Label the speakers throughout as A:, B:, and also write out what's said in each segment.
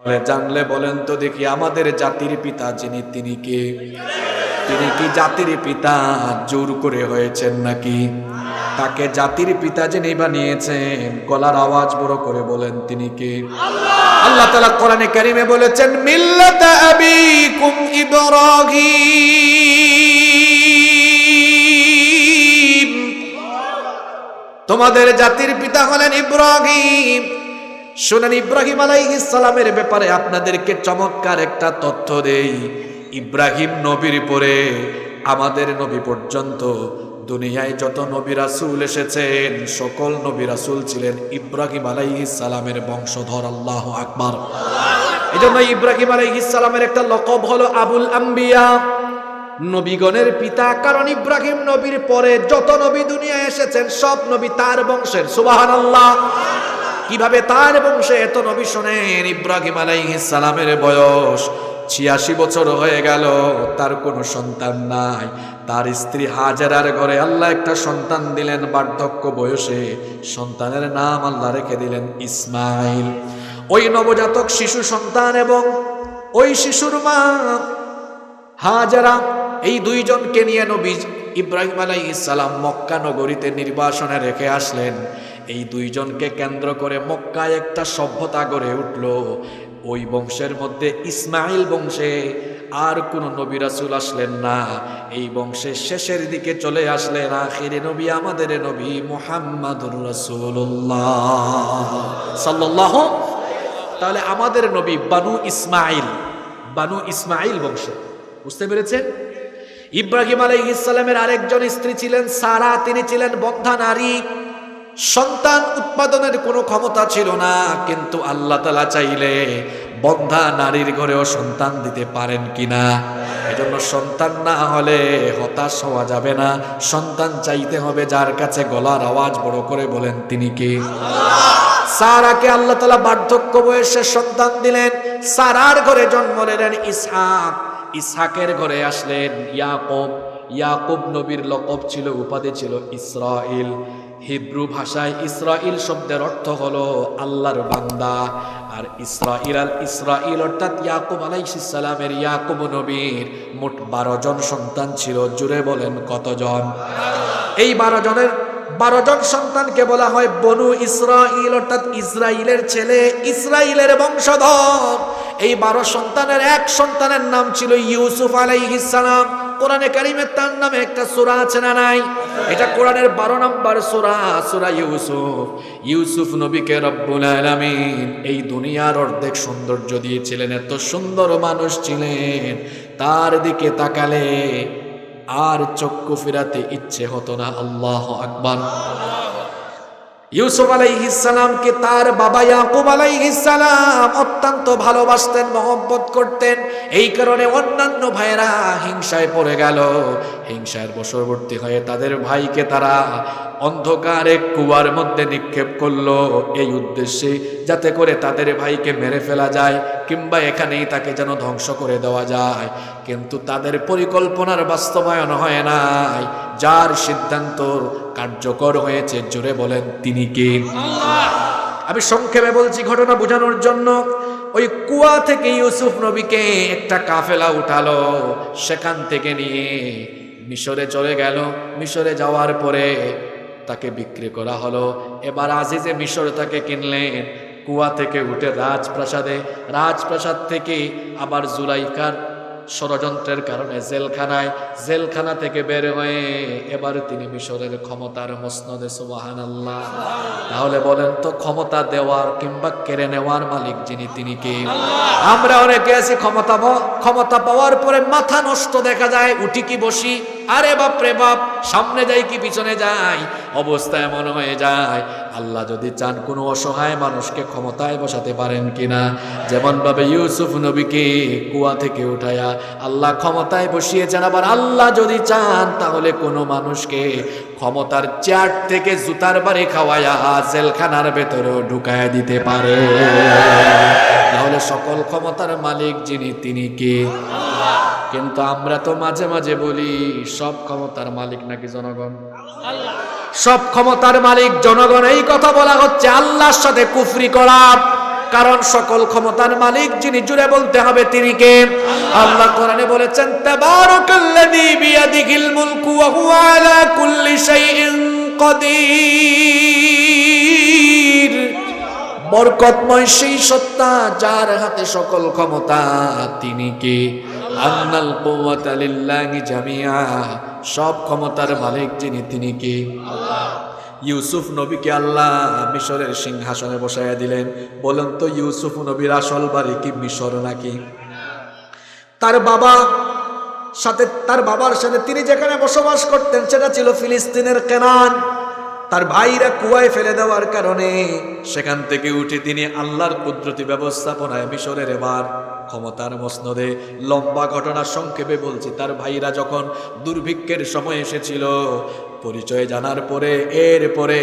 A: জানলে বলেন তো দেখি, আমাদের জাতির পিতা যিনি, তিনি কে? তিনি কি জাতির পিতা জোর করে হয়েছেন নাকি? তাকে জাতির পিতা যিনি বানিয়েছেন, গলার আওয়াজ বড় করে বলেন তিনি কে? আল্লাহ তাআলা কোরআনে কারীমে বলেছেন, মিল্লাতা আবিকুম ইব্রাহিম, তোমাদের জাতির পিতা হলেন ইব্রাহিম। শুনেন, ইব্রাহিম আলাইহিস সালামের ব্যাপারে আপনাদেরকে চমৎকার একটা তথ্য দেই। ইব্রাহিম নবীর পরে আমাদের নবী পর্যন্ত দুনিয়ায় যত নবী রাসূল এসেছেন, সকল নবী রাসূল ছিলেন ইব্রাহিম আলাইহিস সালামের বংশধর। আল্লাহু আকবার। এজন্য ইব্রাহিম আলাইহিস সালামের একটা লকব হলো আবুল আম্বিয়া, নবীগণের পিতা। কারণ ইব্রাহিম নবীর পরে যত নবী দুনিয়ায় এসেছেন, সব নবী তার বংশের। সুবহানাল্লাহ। কিভাবে তার বংশে এত নবী? শোনেন, ইব্রাহিম আলাইহিস সালামের বয়স 86 বছর হয়ে গেল, তার কোনো সন্তান নাই। তার স্ত্রী হাজেরার ঘরে আল্লাহ একটা সন্তান দিলেন বার্ধক্য বয়সে। সন্তানের নাম আল্লাহ রেখে দিলেন ইসমাইল। ওই নবজাতক শিশু সন্তান এবং ওই শিশুর মা হাজেরা, এই দুইজনকে নিয়ে নবী ইব্রাহিম আলাইহিস সালাম মক্কা নগরীতে নির্বাসনে রেখে আসলেন। এই দুইজনকে কেন্দ্র করে মক্কায় একটা সভ্যতা গড়ে উঠল। ওই বংশের মধ্যে ইসমাইল বংশে আর কোন নবী রাসূল আসলেন না। এই বংশের শেষের দিকে চলে আসলেন আখিরে নবী, আমাদের নবী মুহাম্মাদুর রাসূলুল্লাহ সাল্লাল্লাহু। তাহলে আমাদের নবী বানু ইসমাইল বংশে। বুঝতে পেরেছেন? ইব্রাহিম আলাইহিস সালামের আরেকজন স্ত্রী ছিলেন সারা, তিনি ছিলেন বন্ধ্যা নারী। সন্তান উৎপাদনের কোনো ক্ষমতা ছিল না, কিন্তু আল্লাহ তাআলা চাইলে বন্ধ্যা নারীর ঘরেও সন্তান দিতে পারেন কিনা। এজন্য সন্তান না হলে হতাশ হওয়া যাবে না, সন্তান চাইতে হবে যার কাছে। গলার আওয়াজ বড় করে বলেন তিনি কে? সারাকে আল্লাহ তাআলা বার্ধক্য বয়সে সন্তান দিলেন। সারার ঘরে জন্ম নিলেন ইসহাক। ইসহাকের ঘরে আসলেন ইয়াকুব নবীর লকব ছিল, উপাধি ছিল ইসরাইল। হিব্রু ভাষায় ইসরাইল শব্দের অর্থ হলো আল্লাহর বান্দা। আর ইসরাইল অর্থাৎ ইয়াকুব আলাইহিস সালামের, ইয়াকুব নবীর মোট 12 জন সন্তান ছিল। জুড়ে বলেন কতজন? এই 12 জন সন্তানকে বলা হয় বনু ইসরাইল, অর্থাৎ ইসরাইলের ছেলে, ইসরাইলের বংশধর। এই 12 সন্তানের এক সন্তানের নাম ছিল ইউসুফ আলাইহিস সালাম। কোরআনে কারিমে তার নামে একটা সূরা আছে না নাই? এটা কোরআনের 12 নম্বর সূরা, সূরা ইউসুফ। ইউসুফ নবীকে রব্বুল আলামিন এই দুনিয়ার অর্ধেক সৌন্দর্য দিয়েছিলেন। এত সুন্দর মানুষ ছিলেন, তার দিকে তাকালে আর চক্ষু ফিরাতে ইচ্ছে হতো না। আল্লাহু আকবার। ইউসুফ আলাইহিস সালামকে তার বাবা ইয়াকুব আলাইহিস সালাম অত্যন্ত ভালোবাসতেন, মহব্বত করতেন। এই কারণে অন্যান্য ভাইয়েরা হিংসায় পড়ে গেল। হিংসার বশবর্তী হয়ে তাদের ভাইকে তারা অন্ধকারে কুয়ার মধ্যে নিক্ষেপ করলো, এই উদ্দেশ্যে যাতে করে তাদের ভাইকে মেরে ফেলা যায় কিংবা এখানেই তাকে যেন ধ্বংস করে দেওয়া যায়। কিন্তু তাদের পরিকল্পনার বাস্তবায়ন হয় নাই। যার সিদ্ধান্ত কার্যকর হয়েছে, জোরে বলেন তিনি কে? আমি সংক্ষেপে বলছি ঘটনা বোঝানোর জন্য। ওই কুয়া থেকে ইউসুফ নবীকে একটা কাফেলা উঠালো, সেখান থেকে নিয়ে মিশরে চলে গেল। মিশরে যাওয়ার পরে তাকে বিক্রি করা হলো। এবার আজিজে মিশর তাকে কিনলেন। কুয়া থেকে উঠে রাজপ্রাসাদ থেকে আবার জুলাইখার ষড়যন্ত্রের কারণে জেলখানা থেকে বের হয়ে এবার তিনি মিশরের ক্ষমতার মসনদে। সুবহানাল্লাহ। তাহলে বলেন তো, ক্ষমতা দেওয়ার কিংবা কেড়ে নেওয়ার মালিক যিনি, তিনি কে? আমরা অনেকে আছি ক্ষমতা পাওয়ার পরে মাথা নষ্ট দেখা যায়, উঠি কি বসি, আরে বাপ রে বাপ, সামনে যাই কি পিছনে যাই, অবস্থা এমন হয়ে যায়। আল্লাহ যদি চান কোনো অসহায় মানুষকে ক্ষমতায় বসাতে পারেন কিনা। যেমন ভাবে ইউসুফ নবীকে কুয়া থেকে উঠায়া আল্লাহ ক্ষমতায় বসিয়েছেন, আবার আল্লাহ যদি চান তাহলে কোনো মানুষকে ক্ষমতার চেয়ার থেকে জুতার বাড়ি খাওয়ায়া জেলখানার ভেতরেও ঢুকায়া দিতে পারে। তাহলে সকল ক্ষমতার মালিক যিনি, তিনি কে? কিন্তু আমরা তো মাঝে মাঝে বলি সব ক্ষমতার মালিক নাকি জনগণ? সব ক্ষমতার মালিক জনগণ। এই কথা বলা হচ্ছে আল্লাহর সাথে কুফরি করা। কারণ সকল ক্ষমতার মালিক যিনি, জুড়ে বলতে হবে তিনি কে? আল্লাহ কোরআনে বলেছেন তাবারাকাল্লাযী বিয়াদিহিল মুলকু ওয়া হুয়া আলা কুল্লি শাইইন কাদির। বরকতময় সেই সত্তা যার হাতে সকল ক্ষমতা, তিনি কে? আন্নাল কুওয়াতা লিল্লাহি জামিআ, সব ক্ষমতার মালিক যিনি, তিনি কে? আল্লাহ। ইউসুফ নবীকে আল্লাহ মিশরের সিংহাসনে বসাইয়া দিলেন। বলেন তো ইউসুফ নবীর আসল বাড়ি কি মিশর নাকি? তার বাবার সাথে তিনি যেখানে বসবাস করতেন সেটা ছিল ফিলিস্তিনের কেনান। তার ভাইরা কুয়ায় ফেলে দেওয়ার কারণে সেখান থেকে উঠে তিনি আল্লাহর কুদরতি ব্যবস্থাপনায় মিশরের এবার ক্ষমতার মসনদে। লম্বা ঘটনা সংক্ষেপে বলছি, তার ভাইরা যখন দুর্ভিক্ষের সময় এসেছিল, পরিচয় জানার পরে এরপরে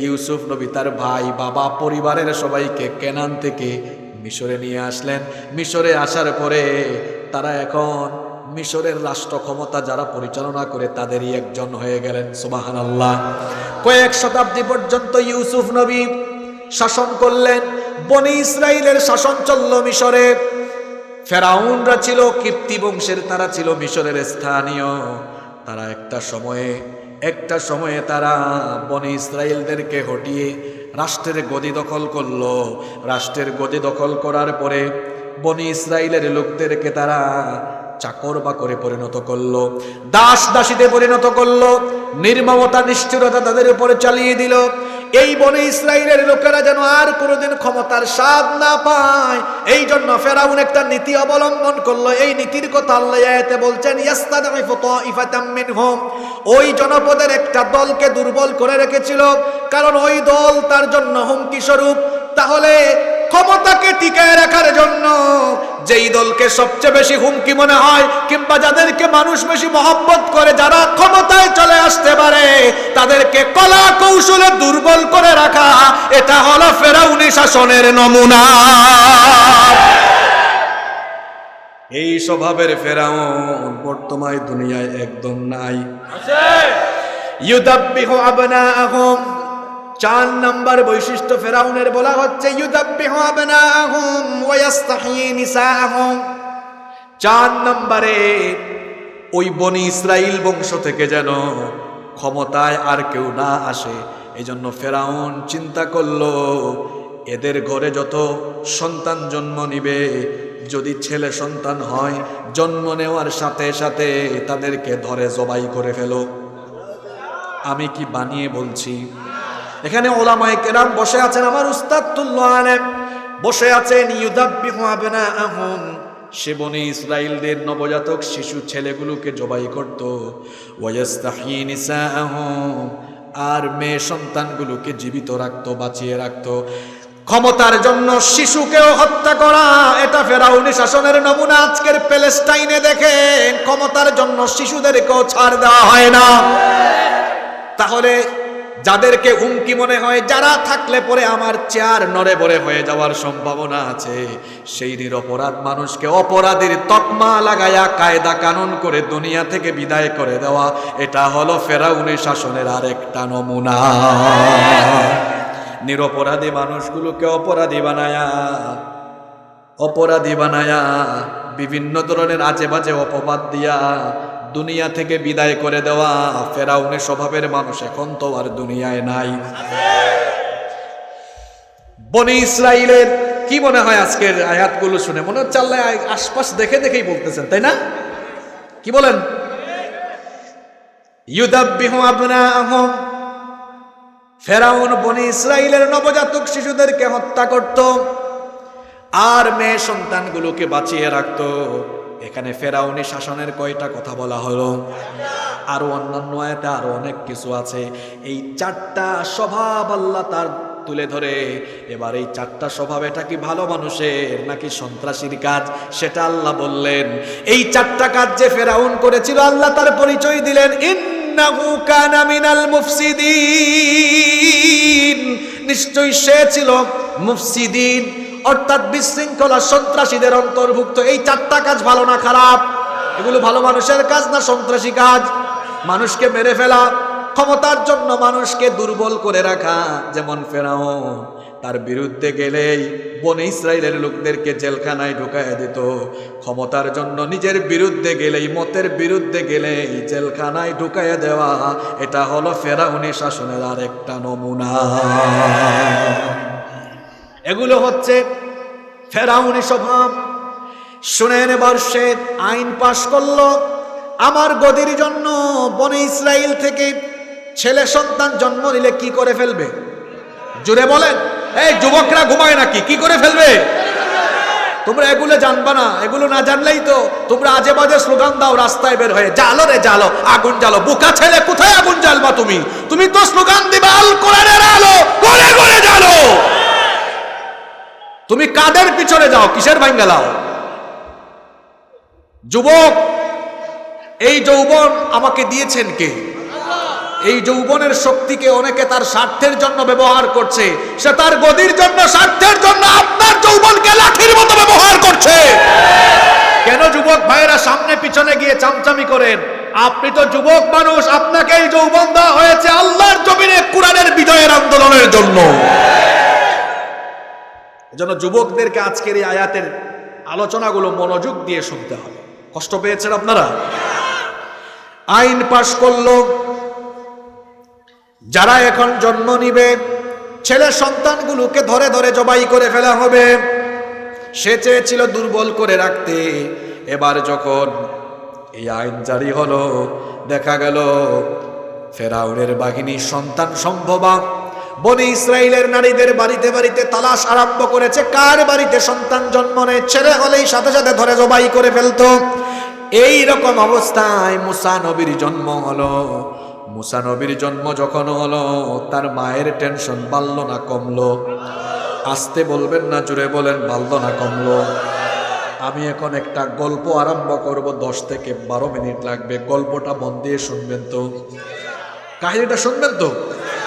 A: ইউসুফ নবী তার ভাই, বাবা, পরিবারের সবাইকে কেনান থেকে মিশরে নিয়ে আসলেন। মিশরে আসার পরে তারা এখন মিশরের রাষ্ট্র ক্ষমতা যারা পরিচালনা করে তাদেরই একজন হয়ে গেলেন। সুবহানাল্লাহ। কয়েক শতাব্দী পর্যন্ত ইউসুফ নবী শাসন করলেন। বনি ইসরাইলের শাসন চলল মিশরে। ফেরাউনরা ছিল কিপ্তি বংশের, তারা ছিল মিশরের স্থানীয়। তারা একটা সময়ে তারা বনি ইসরাইলদেরকে হটিয়ে রাষ্ট্রের গদি দখল করলো। রাষ্ট্রের গদি দখল করার পরে বনি ইসরাইলের লোকদেরকে তারা চাকর বাকরে পরিণত করলো, দাস দাসীতে পরিণত করলো, নির্মমতা নিষ্ঠুরতা তাদের উপরে চালিয়ে দিল। এই বনি ইসরাইলের লোকেরা যেন আর কোনোদিন ক্ষমতার স্বাদ না পায়, এই জন্য ফেরাউন একটা নীতি অবলম্বন করলো। এই নীতির কথা আল্লাহ আয়াতে বলছেন, ইয়াস্তাদঈফু তাঈফাতাম মিনহুম, ওই জনপদের একটা দলকে দুর্বল করে রেখেছিল, কারণ ওই দল তার জন্য হুমকি স্বরূপ। তাহলে ক্ষমতাকে টিকায় রাখার জন্য যেই দলকে সবচেয়ে বেশি হুমকি মনে হয়, কিংবা যাদেরকে মানুষ বেশি মহব্বত করে, যারা ক্ষমতায় চলে আসতে পারে, তাদেরকে কলা কৌশলে দুর্বল করে রাখা, এটা হলো ফেরাউনি শাসনের নমুনা। এই স্বভাবের ফেরাউন বর্তমান দুনিয়ায় একদম নাই। ইউদাব্বিহু আবনাআহুম, 4 নম্বর বৈশিষ্ট্য ফেরাউনের বলা হচ্ছে ইউদাব্বিহু আবনাআহুম ওয়া ইস্তাহয়ী নিসাআহুম। 4 নম্বরে ওই বনি ইসরাইল বংশ থেকে যেন ক্ষমতায় আর কেউ না আসে। এজন্য ফেরাউন চিন্তা করলো, এদের ঘরে যত সন্তান জন্ম নিবে, যদি ছেলে সন্তান হয়, জন্ম নেওয়ার সাথে সাথে তাদেরকে ধরে জবাই করে ফেলো। আমি কি বানিয়ে বলছি? এখানে ওলামায়ে কেরাম বসে আছেন, আমার উস্তাদ তুল্য আলেম বসে আছেন। ইউদাব্বিহু আবনাআহুম, সে বনি ইসরাইলদের নবজাতক শিশু ছেলেগুলোকে জবাই করত। ওয়া ইস্তাহয়ী নিসাআহুম, আর মেয়ে সন্তানগুলোকে জীবিত রাখতো, বাঁচিয়ে রাখতো। ক্ষমতার জন্য শিশুকেও হত্যা করা, এটা ফেরাউনি শাসনের নমুনা। আজকের প্যালেস্টাইনে দেখেন, ক্ষমতার জন্য শিশুদেরকেও ছাড় দেওয়া হয় না। তাহলে যাদেরকে হুমকি মনে হয়, যারা থাকলে পরে আমার চেয়ার নড়ে বড়ে হয়ে যাওয়ার সম্ভাবনা আছে, সেই নিরপরাধ মানুষকে অপরাধীর তকমা লাগায়া কায়দা কানুন করে দুনিয়া থেকে বিদায় করে দেওয়া, এটা হলো ফেরাউনি শাসনের আরেকটা নমুনা। নিরপরাধী মানুষগুলোকে অপরাধী বানায়া বিভিন্ন ধরনের আজে বাজে অপবাদ দিয়া দুনিয়া থেকে বিদায় করে দেওয়া ফেরাউনের স্বভাবের মানুষ এখন তো আর দুনিয়ায় নাই। বনি ইসরাইলের কি মনে হয় আজকের আয়াতগুলো শুনে? মনে হচ্ছে আল্লাহ আশপাশ দেখে দেখেই বলতেছেন, তাই না? কি বলেন? ইউদাব্বিহু আবনাআহুম, ফেরাউন বনি ইসরাইলের নবজাতক শিশুদেরকে হত্যা করত আর মেয়ে সন্তানগুলোকে বাঁচিয়ে রাখত। এখানে ফেরাউনি শাসনের কয়টা কথা বলা হলো? আরো অন্যান্য আয়াতে আরো অনেক কিছু আছে। এই 4টা স্বভাব আল্লাহ তার তুলে ধরে। এবার এই 4টা স্বভাব, এটা কি ভালো মানুষের নাকি সন্ত্রাসীর কাজ, সেটা আল্লাহ বললেন। এই 4টা কাজ যে ফেরাউন করেছিল, আল্লাহ তার পরিচয় দিলেন, ইন্নাহু কানা মিনাল মুফসিদিন, নিশ্চয়ই সে ছিল মুফসিদিন, অর্থাৎ বিশৃঙ্খলা সন্ত্রাসীদের অন্তর্ভুক্ত। এই 4টা কাজ ভালো না খারাপ? এগুলো ভালো মানুষের কাজ না সন্ত্রাসী কাজ? মানুষকে মেরে ফেলা, ক্ষমতার জন্য মানুষকে দুর্বল করে রাখা, যেমন ফেরাউন তার বিরুদ্ধে গেলেই বনে ইসরায়েলের লোকদেরকে জেলখানায় ঢুকায় দিত। ক্ষমতার জন্য নিজের বিরুদ্ধে গেলেই, মতের বিরুদ্ধে গেলেই জেলখানায় ঢুকায় দেওয়া, এটা হলো ফেরাউনি শাসনের আরেকটা নমুনা। এগুলো হচ্ছে ফেরাউনি স্বভাব। শুনেন, এবার সে আইন পাশ করলো, আমার গদির জন্য বনে ইসরায়েল থেকে ছেলে সন্তান জন্ম নিলে কি করে ফেলবে? জুড়ে বলেন। এই যুবকরা ঘুমায় নাকি? কি করে ফেলবে? তোমরা এগুলো জানবা না। এগুলো না জানলেই তো তোমরা আজে বাজে স্লোগান দাও রাস্তায় বের হয়ে, জালো রে জালো, আগুন জ্বালো। বোকা ছেলে, কোথায় আগুন জ্বালবা তুমি? তুমি তো স্লোগান দিবা আল কোরআনের আলো, ঘরে ঘরে জ্বালো। তুমি কাদের পিছনে যাও? কিসের ভাঙ্গা লাও? যুবক, এই যৌবন আমাকে দিয়েছেন কে? এই যৌবনের শক্তিকে অনেকে তার স্বার্থের জন্য ব্যবহার করছে। সে তার গদির জন্য, স্বার্থের জন্য আপনার যৌবনকে লাঠির মতো ব্যবহার করছে। কেন যুবক ভাইয়েরা সামনে পিছনে গিয়ে চামচামি করেন? আপনি তো যুবক মানুষ, আপনাকে এই যৌবন দেওয়া হয়েছে আল্লাহর জমিনে কোরআনের বিজয়ের আন্দোলনের জন্য। এজন্য যুবকদেরকে আজকের এই আয়াতের আলোচনাগুলো মনোযোগ দিয়ে শুনতে হবে। কষ্ট পেয়েছেন আপনারা? আইন পাশ করলো, যারা এখন জন্ম নিবে ছেলে সন্তানগুলোকে ধরে ধরে জবাই করে ফেলা হবে। সে চেয়েছিল দুর্বল করে রাখতে। এবার যখন এই আইন জারি হলো, দেখা গেল ফেরাউনের বাহিনী সন্তান সম্ভবা বনে ইসরায়েলের নারীদের বাড়িতে বাড়িতে তালাশ আরম্ভ করেছে, কার বাড়িতে সন্তান জন্ম নেয়। ছেলে হলেই সাথে সাথে ধরে জবাই করে ফেলতো। এই রকম অবস্থায় মুসা নবীর জন্ম হলো। মুসা নবীর জন্ম যখন হলো, তার মায়ের টেনশন বাড়লো না কমলো? আসতে বলবেন না, জুড়ে বলেন, বাড়লো না কমলো? আমি এখন একটা গল্প আরম্ভ করব, 10 থেকে 12 মিনিট লাগবে। গল্পটা মন দিয়ে শুনবেন তো, কাহিনীটা শুনবেন তো।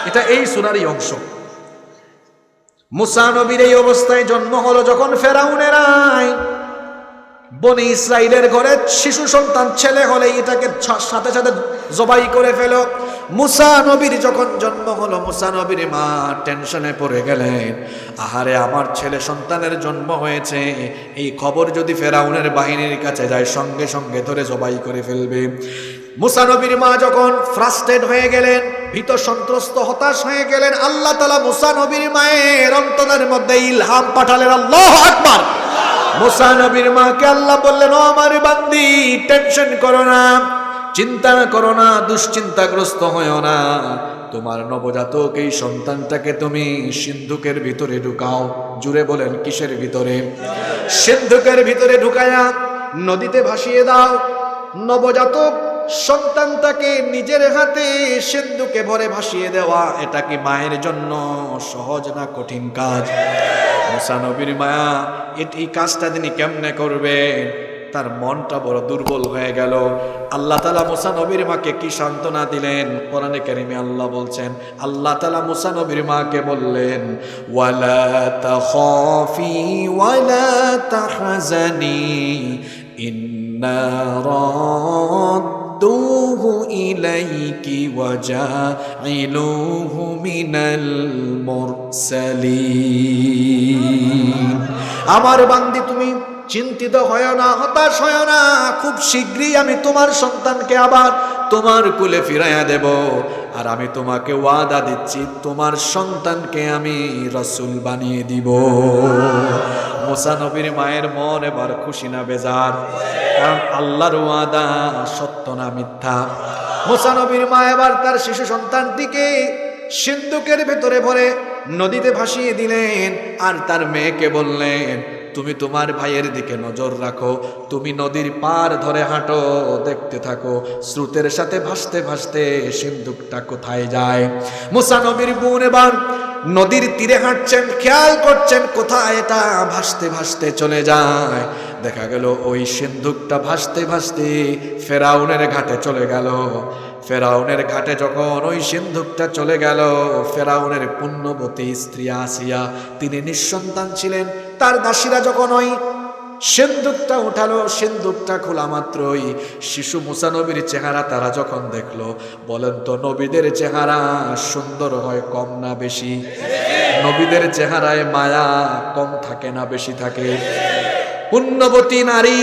A: এটা এই সূরারই অংশ। মুসা নবীর এই অবস্থায় জন্ম হলো যখন ফেরাউনের আইন বনি ইসরায়েলের ঘরে শিশু সন্তান ছেলে হলে এটাকে সাথে সাথে জবাই করে ফেলো। মুসা নবীর যখন জন্ম হলো, মুসা নবীর মা টেনশনে পড়ে গেলেন। আহারে, আমার ছেলে সন্তানের জন্ম হয়েছে, এই খবর যদি ফেরাউনের বাহিনীর কাছে যায়, সঙ্গে সঙ্গে ধরে জবাই করে ফেলবে। মুসা নবীর মা যখন ফ্রাস্ট্রেট হয়ে গেলেন, ভীত সন্ত্রস্ত হতাশ হয়ে গেলেন, আল্লাহ তাআলা মুসা নবীর মায়ের অন্তরের মধ্যে ইলহাম পাঠালেন। আল্লাহু আকবার। মুসা নবীর মাকে আল্লাহ বললেন, ও আমার বান্দি, টেনশন করো না, চিন্তা করো না, দুশ্চিন্তাগ্রস্ত হয়ো না। তোমার নবজাতক এই সন্তানটাকে তুমি সিন্ধুকের ভিতরে ঢুকাও। জুড়ে বলেন, কিসের ভিতরে? সিন্ধুকের ভিতরে ঢুকায়া নদীতে ভাসিয়ে দাও। নবজাতক সন্তানটাকে নিজের হাতে সিন্ধুকে ভরে ভাসিয়ে দেওয়া, এটা কি মায়ের জন্য সহজ না কঠিন কাজ? মুসা নবীর মায়া এই কাজটা তিনি কেমনে করবেন? তার মনটা বড় দুর্বল হয়ে গেল। আল্লাহ তাআলা মুসা নবীর মাকে কি সান্ত্বনা দিলেন? কোরআনে কারিমে আল্লাহ বলছেন, আল্লাহ তাআলা মুসা নবীর মাকে বললেন, ওয়ালা তাখাফি ওয়ালা তাহজানি ইন্না রাদ্দুহু ইলাইকি ওয়াজাইলুহু মিনাল মুরসালিন। আমার বান্দি, তুমি চিন্তিত হয় না, হতাশ হয় না, খুব শীঘ্রই আমি তোমার সন্তানকে আবার তোমার কুলে ফিরাইয়া দেব। আর আমি তোমাকে ওয়াদা দিচ্ছি, তোমার সন্তানকে আমি রাসূল বানিয়ে দিব। মুসা নবীর মায়ের মন এবার খুশি না বেজার? কারণ আল্লাহর ওয়াদা সত্য না মিথ্যা। মুসা নবীর মা এবার তার শিশু সন্তানটিকে সিন্ধুকের ভেতরে ভরে নদীতে ভাসিয়ে দিলেন। আর তার মেয়েকে বললেন, তুমি তোমার ভাইয়ের দিকে নজর রাখো, তুমি নদীর পার ধরে হাঁটো, দেখতে থাকো স্রোতের সাথে ভাসতে ভাসতে সিন্ধুকটা কোথায় যায়। মুসা নবীর বোন এবার নদীর তীরে হাঁটছেন, খেয়াল করছেন কোথায় এটা ভাসতে ভাসতে চলে যায়। দেখা গেল ওই সিন্ধুকটা ভাসতে ভাসতে ফেরাউনের ঘাটে চলে গেল। ফেরাউনের ঘাটে যখন ওই সিন্ধুকটা চলে গেল, ফেরাউনের পুণ্যবতী স্ত্রী আসিয়া, তিনি নিঃসন্তান ছিলেন। তার দাসীরা যখন ওই সিন্দুকটা উঠালো, সিন্দুকটা খোলা মাত্রই শিশু মুসা নবীর চেহারা তারা যখন দেখলো, বলেন তো নবীদের চেহারা সুন্দর হয় কম না বেশি? নবীদের চেহারায় মায়া কম থাকে না বেশি থাকে? পুণ্যবতী নারী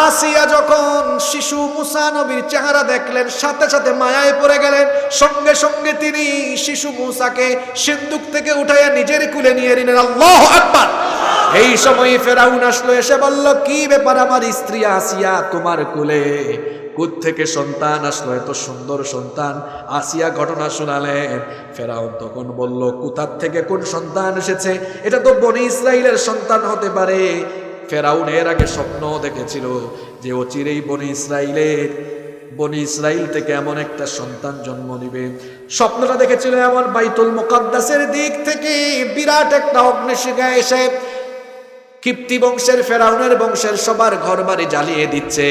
A: আসিয়া যখন শিশু মুসা নবীর চেহারা দেখলেন, সাথে সাথে মায়ায় পড়ে গেলেন। সঙ্গে সঙ্গে তিনি শিশু মুসাকে সিন্দুক থেকে উঠাইয়া নিজের কুলে নিয়ে নিলেন। আল্লাহু আকবার। এই সময় ফেরাউন আসলো, এসে বলল, কি ব্যাপার আমার স্ত্রী আসিয়া তোমার কুলে কোত্থেকে সন্তান আসলো, এত সুন্দর সন্তান? আসিয়া ঘটনা শোনালেন। ফেরাউন তখন বলল, কোথা থেকে কোন সন্তান এসেছে? এটা তো বনি ইসরাইলের সন্তান হতে পারে। ফেরাউন এর আগে স্বপ্ন দেখেছিল যে অচিরেই বনি ইসরাইল থেকে এমন একটা সন্তান জন্ম নিবে। স্বপ্নটা দেখেছিল এমন বাইতুল মুকাদ্দাসের দিক থেকে বিরাট একটা অগ্নিশিখা এসে কিপ্তি বংশের, ফেরাউনের বংশের সবার ঘরবাড়ি জ্বালিয়ে দিচ্ছে,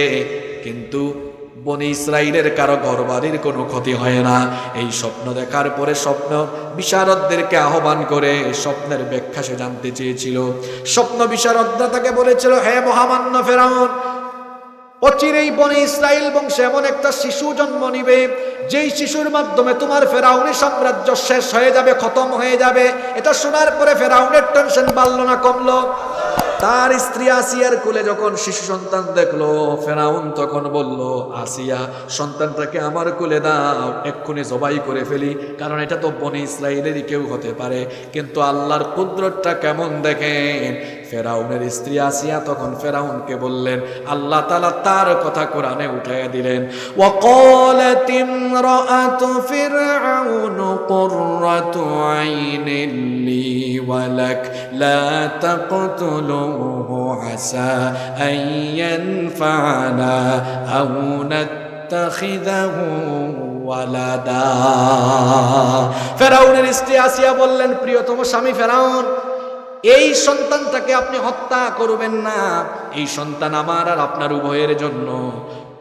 A: কিন্তু বনি ইসরাইলের কারো ঘরবাড়ির কোনো ক্ষতি হয় না। এই স্বপ্ন দেখার পরে স্বপ্ন বিশারদদেরকে আহ্বান করে স্বপ্নের ব্যাখ্যা সে জানতে চেয়েছিল। স্বপ্ন বিশারদরা তাকে বলেছিল, হে মহামান্য ফেরাউন, অচিরেই বনি ইসরাইল বংশে এমন একটা শিশু জন্ম নিবে, যেই শিশুর মাধ্যমে তোমার ফেরাউনি সাম্রাজ্য শেষ হয়ে যাবে, খতম হয়ে যাবে। এটা শোনার পরে ফেরাউনের টেনশন বাড়লো না কমলো? তার স্ত্রী আসিয়ার কোলে যখন শিশু সন্তান দেখলো, ফেরাউন তখন বলল, আসিয়া সন্তানটাকে আমার কোলে দাও, এক্ষুনি জবাই করে ফেলি, কারণ এটা তো বনি ইসরাইলেরই কেউ হতে পারে। কিন্তু আল্লাহর কুদরতটা কেমন দেখেন। ফেরাউনের স্ত্রী আসিয়া তখন ফেরাউনকে বললেন, আল্লাহ তাআলা তার কথা কোরআনে উঠাইয়া দিলেন, ওয়াকালাত ইমরাআতু ফিরআউন কুররাতু আইনিন লি ওয়া লাক লা তাকতুলুহু আসা আন ইয়ানফা'না আও নাত্তাখিযাহু ওয়ালাদা। ফেরাউনের স্ত্রী আসিয়া বললেন, প্রিয়তম স্বামী ফেরাউন, এই সন্তানটাকে আপনি হত্যা করবেন না। এই সন্তান আমার আর আপনার উভয়ের জন্য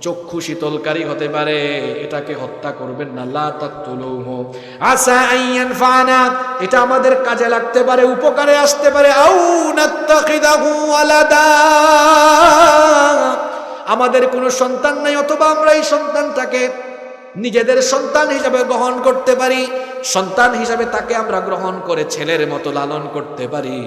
A: চক্ষু শীতলকারী হতে পারে, এটাকে হত্যা করবেন না। লা তাকতুলুহু আসা আন ইয়ানফা'না, এটা আমাদের কাজে লাগতে পারে, উপকারে আসতে পারে। আও নাত্তাখিযাহু ওয়ালাদা, আমাদের কোনো সন্তান নাই, অথবা আমরা এই সন্তানটাকে নিজেদের সন্তান হিসাবে গ্রহণ করতে পারি, সন্তান হিসাবে তাকে আমরা গ্রহণ করে ছেলের মতো লালন করতে পারি।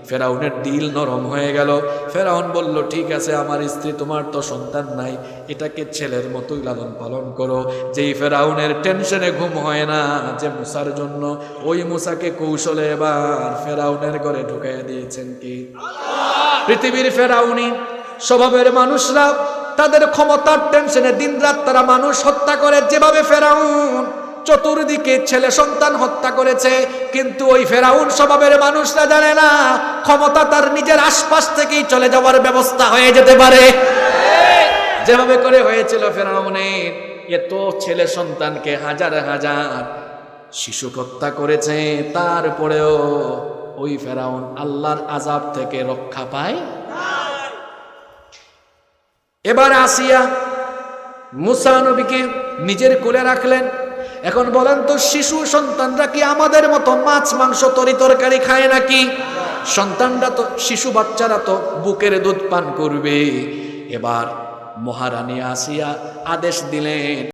A: ফেরাউনের দিল নরম হয়ে গেল। ফেরাউন বলল, ঠিক আছে আমার স্ত্রী, তোমার তো সন্তান নাই, এটাকে ছেলের মতোই লালন পালন করো। যেই ফেরাউনের টেনশনে ঘুম হয় না যে মুসার জন্য, ওই মুসাকে কৌশলে এবার ফেরাউনের ঘরে ঢুকাইয়া দিয়েছেন কি পৃথিবীর ফেরাউনি স্বভাবের মানুষরা তাদের ক্ষমতার টেনশনে দিনরাত তারা মানুষ হত্যা করে। যেভাবে ফেরাউন চতুর্দিকে ছেলে সন্তান হত্যা করেছে, কিন্তু ওই ফেরাউন স্বভাবের মানুষরা জানে না ক্ষমতা তার নিজের আশপাশ থেকেই চলে যাওয়ার ব্যবস্থা হয়ে যেতে পারে। যেভাবে করে হয়েছিল ফেরাউনের, এত ছেলে সন্তানকে হাজার হাজার শিশু হত্যা করেছে, তারপরেও ওই ফেরাউন আল্লাহর আযাব থেকে রক্ষা পায়। এবার আসিয়া মুসা নবীকে নিজের কোলে রাখলেন। এখন বলেন তো, শিশু সন্তানরা কি আমাদের মতো মাছ মাংস তরি তরকারি খায় নাকি? সন্তানরা তো, শিশু বাচ্চারা তো বুকের দুধ পান করবে। এবার মহারানী আসিয়া আদেশ দিলেন,